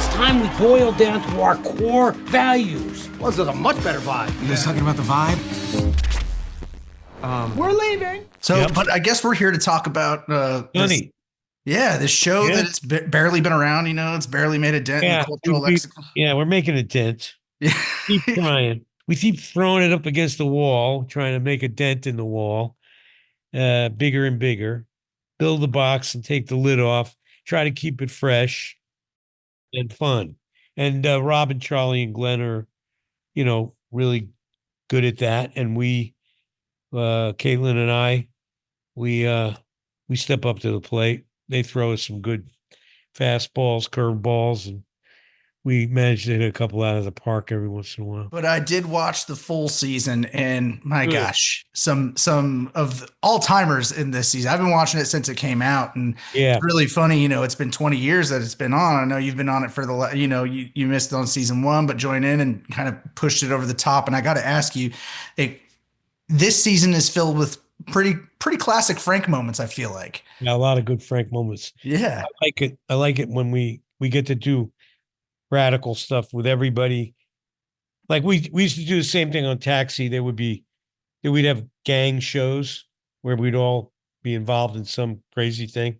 It's time we boil down to our core values. Well, this is a much better vibe. You guys talking about the vibe? We're leaving. So, but I guess we're here to talk about this show that it's barely been around. You know, it's barely made a dent in the cultural lexicon. Yeah, we're making a dent. Yeah. Keep trying. We keep throwing it up against the wall, trying to make a dent in the wall, bigger and bigger. Build the box and take the lid off. Try to keep it fresh and fun. And Rob and Charlie and Glenn are, you know, really good at that. And we, Kaitlin and I, we step up to the plate. They throw us some good fastballs, curveballs, and we managed to hit a couple out of the park every once in a while. But I did watch the full season, and my gosh, some of the all-timers in this season. I've been watching it since it came out, and it's really funny. You know, it's been 20 years that it's been on. I know you've been on it for you missed on season 1, but joined in and kind of pushed it over the top. And I got to ask you, this season is filled with pretty classic Frank moments, I feel like. Yeah, a lot of good Frank moments. Yeah. I like it when we get to do radical stuff with everybody. Like we used to do the same thing on Taxi. We'd have gang shows where we'd all be involved in some crazy thing.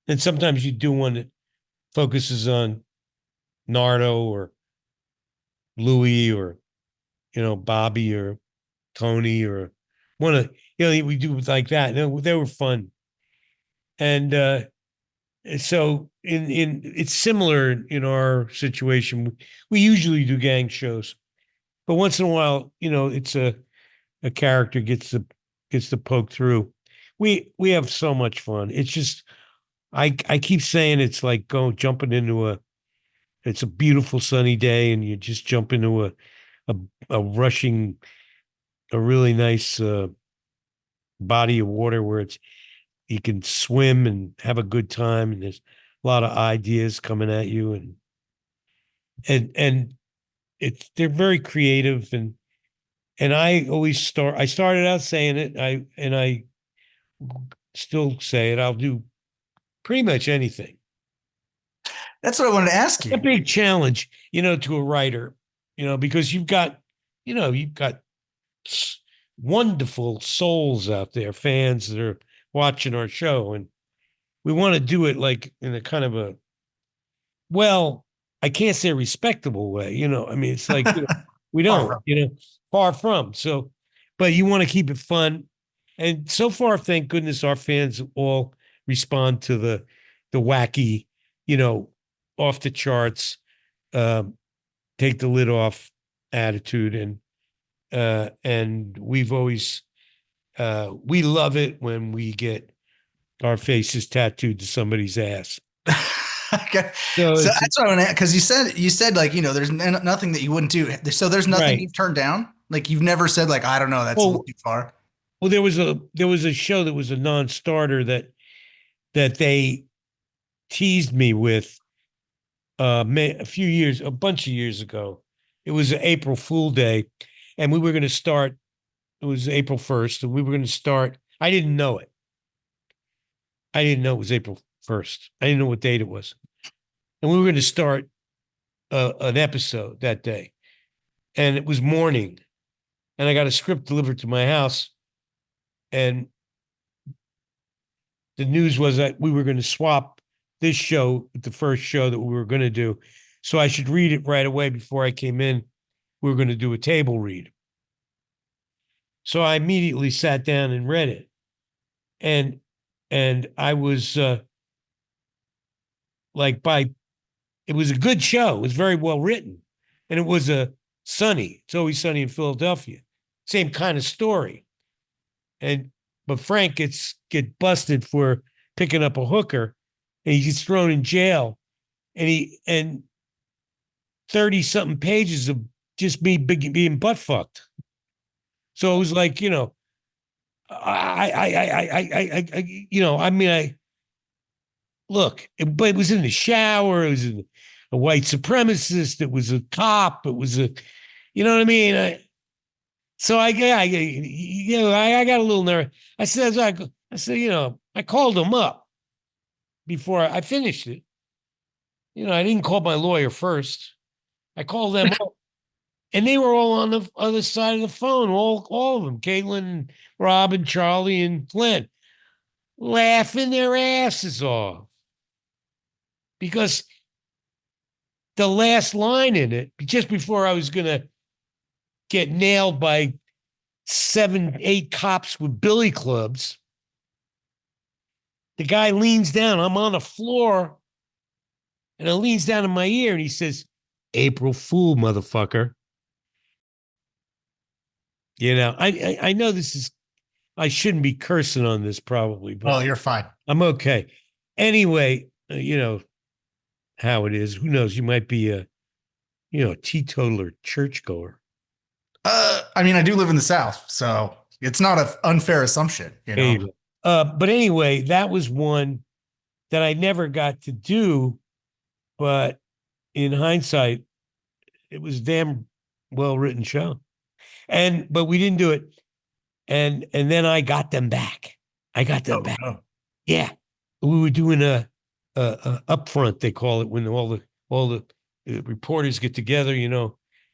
And sometimes you do one that focuses on Nardo or Louis or, you know, Bobby or Tony or one of, you know, we do like that. They were fun. And so it's similar in our situation. We usually do gang shows, but once in a while, you know, it's a character gets to poke through. We have so much fun. It's just, I keep saying it's like jumping into it's a beautiful sunny day and you just jump into a rushing, a really nice body of water where you can swim and have a good time, and there's a lot of ideas coming at you, and they're very creative, and I started out saying it, I still say it, I'll do pretty much anything. That's what I wanted to ask you. A big challenge, you know, to a writer, you know, because you've got wonderful souls out there, fans that are watching our show, and we want to do it like in a kind of a, well, I can't say respectable way, you know. I mean, it's like, you know, we don't, you know, far from. So, but you want to keep it fun, and so far, thank goodness, our fans all respond to the wacky, you know, off the charts, take the lid off attitude, and we've always. We love it when we get our faces tattooed to somebody's ass. Okay. So that's what I want to ask, because you said like, you know, there's nothing that you wouldn't do. So there's nothing you've turned down? Like you've never said like, I don't know, that's a little too far. Well, there was a show that was a non-starter that they teased me with a bunch of years ago. It was an April Fool Day, and we were going to start. It was April 1st, and we were going to start. I didn't know it. I didn't know it was April 1st. I didn't know what date it was. And we were going to start an episode that day. And it was morning. And I got a script delivered to my house. And the news was that we were going to swap this show with the first show that we were going to do. So I should read it right away before I came in. We were going to do a table read. So I immediately sat down and read it. And I was it was a good show. It was very well written. And it was It's Always Sunny in Philadelphia. Same kind of story. But Frank gets busted for picking up a hooker, and he gets thrown in jail. And 30-something pages of just me being butt fucked. So it was like, you know, but it was in the shower. It was a white supremacist. It was a cop. It was you know what I mean? So I got a little nervous. I said, you know, I called him up before I finished it. I didn't call my lawyer first. I called them up, and they were all on the other side of the phone, all of them, Kaitlin, Rob, and Charlie, and Glenn, laughing their asses off. Because the last line in it, just before I was going to get nailed by 7, 8 cops with billy clubs, the guy leans down. I'm on the floor, and it leans down in my ear, and he says, "April Fool, motherfucker." I know I shouldn't be cursing on this probably, but Oh, you're fine. I'm okay. Anyway, how it is. Who knows? You might be a teetotaler churchgoer. I mean, I do live in the South, so it's not an unfair assumption, But anyway, that was one that I never got to do, but in hindsight, it was a damn well-written show. But we didn't do it. And then I got them back. No. Yeah. We were doing a upfront, they call it, when all the reporters get together,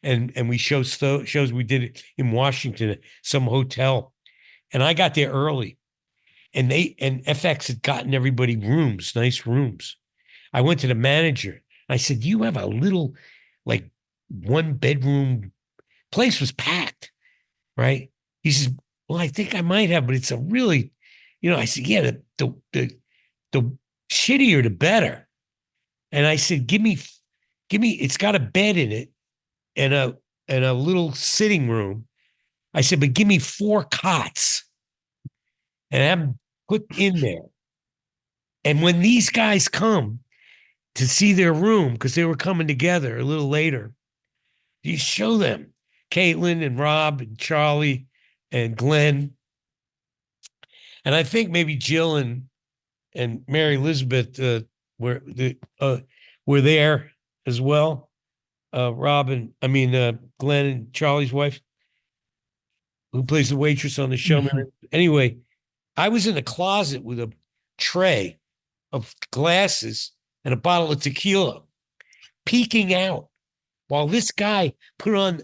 and we shows. We did it in Washington at some hotel, and I got there early, and FX had gotten everybody rooms, nice rooms. I went to the manager. I said, "You have a little, like, 1-bedroom place?" Was packed, right? He says, "Well, I think I might have, but it's a really," I said, "Yeah, the shittier the better." And I said, give me, it's got a bed in it and a little sitting room. I said, but give me 4 cots and have them put in there. And when these guys come to see their room, because they were coming together a little later, you show them Kaitlin and Rob and Charlie and Glenn. And I think maybe Jill and Mary Elizabeth were there as well. Glenn and Charlie's wife, who plays the waitress on the show. Mm-hmm. Anyway, I was in the closet with a tray of glasses and a bottle of tequila, peeking out while this guy put on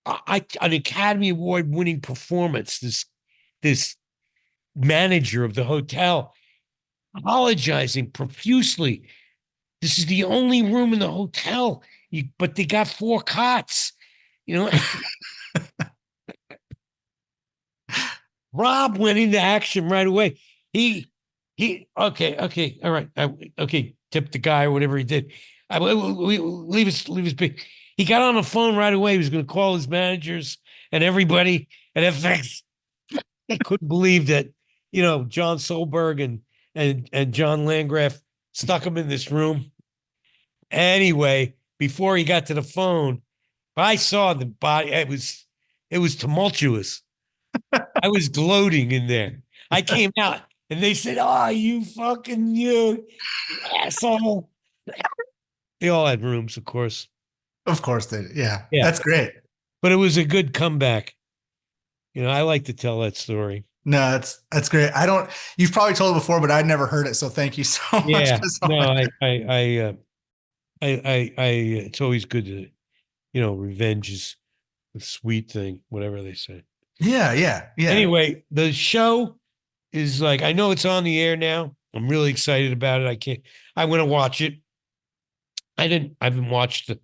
an Academy Award winning performance. This manager of the hotel, apologizing profusely. This is the only room in the hotel, but they got 4 cots. Rob went into action right away. Okay, all right, okay, tipped the guy or whatever he did. Leave us be. He got on the phone right away. He was going to call his managers and everybody at FX. I couldn't believe that, John Solberg and John Landgraf stuck him in this room. Anyway, before he got to the phone, I saw the body. It was tumultuous. I was gloating in there. I came out and they said, "Oh, you asshole." They all had rooms, of course. Of course they did. Yeah. Yeah. That's great. But it was a good comeback. I like to tell that story. No, that's great. You've probably told it before, but I'd never heard it. So thank you so much. Yeah. No, it's always good to, revenge is a sweet thing, whatever they say. Yeah. Anyway, the show is I know it's on the air now. I'm really excited about it. I want to watch it. I haven't watched the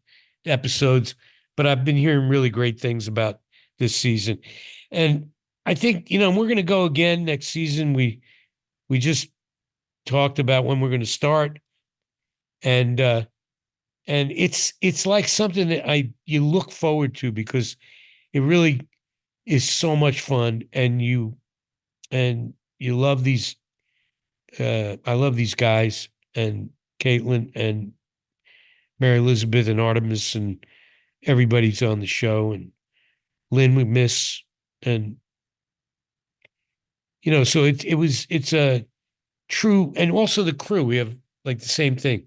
episodes, but I've been hearing really great things about this season. And I think, we're going to go again next season. We just talked about when we're going to start. And it's like something that you look forward to, because it really is so much fun, and you love these. I love these guys, and Kaitlin and Mary Elizabeth and Artemis and everybody's on the show, and Lynn we miss, and so it's a true, and also the crew. We have the same thing.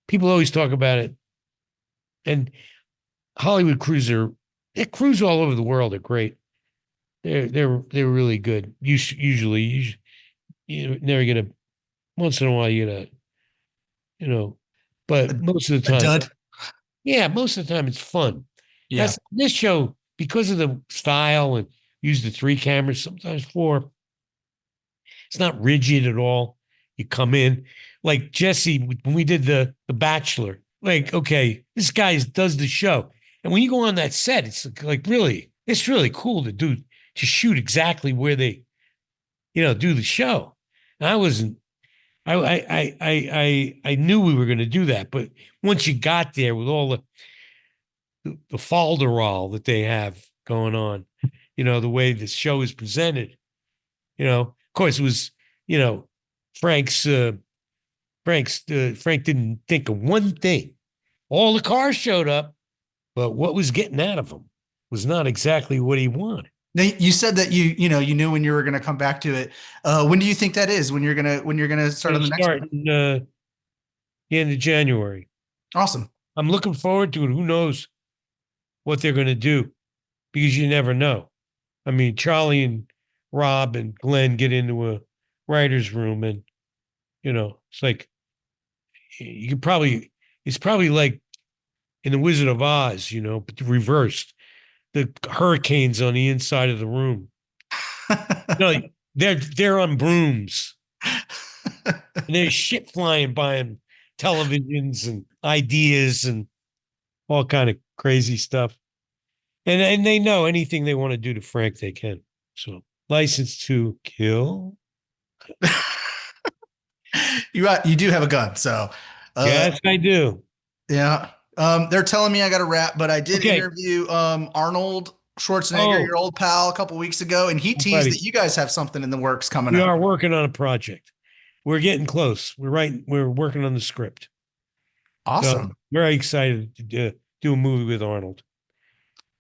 People always talk about it, and Hollywood crews crews all over the world are great. They're really good. Usually, you never get once in a while you get but most of the A time, dud. yeah, most of the time it's fun. Yeah. That's this show because of the style and use the 3 cameras, sometimes 4. It's not rigid at all. You come in like Jesse when we did the Bachelor. Like, okay, this guy does the show, and when you go on that set, it's like really, it's really cool to shoot exactly where they, do the show. And I wasn't. I knew we were going to do that, but once you got there with all the falderall that they have going on, the way the show is presented, of course it was, Frank's Frank didn't think of one thing. All the cars showed up, but what was getting out of them was not exactly what he wanted. Now, you said that you knew when you were going to come back to it. When do you think that is? When you're gonna start on the next one? In the end of January. Awesome. I'm looking forward to it. Who knows what they're going to do? Because you never know. I mean, Charlie and Rob and Glenn get into a writer's room, and it's like it's probably like in the Wizard of Oz, but reversed. The hurricanes on the inside of the room. No, they're on brooms. And there's shit flying by them, televisions and ideas and all kind of crazy stuff. And they know anything they want to do to Frank, they can. So License to Kill. You do have a gun, so yes, I do. Yeah. They're telling me I got to wrap, but I did interview Arnold Schwarzenegger, your old pal, a couple weeks ago, and he teased that you guys have something in the works coming up. We are working on a project. We're getting close. We're working on the script. Awesome. So very excited to do a movie with Arnold.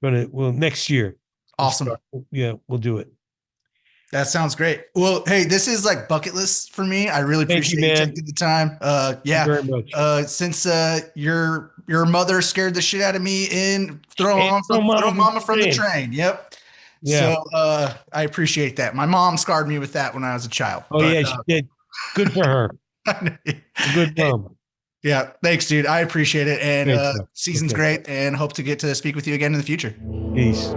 Next year. Awesome. We'll do it. That sounds great. Well, hey, this is like bucket list for me. I really appreciate you taking the time. Thank you very much. Since your mother scared the shit out of me in throw mama from the train. Yep. Yeah. So I appreciate that. My mom scarred me with that when I was a child. She did. Good for her. Good mom. Yeah. Thanks, dude. I appreciate it. And season's great, and hope to get to speak with you again in the future. Peace.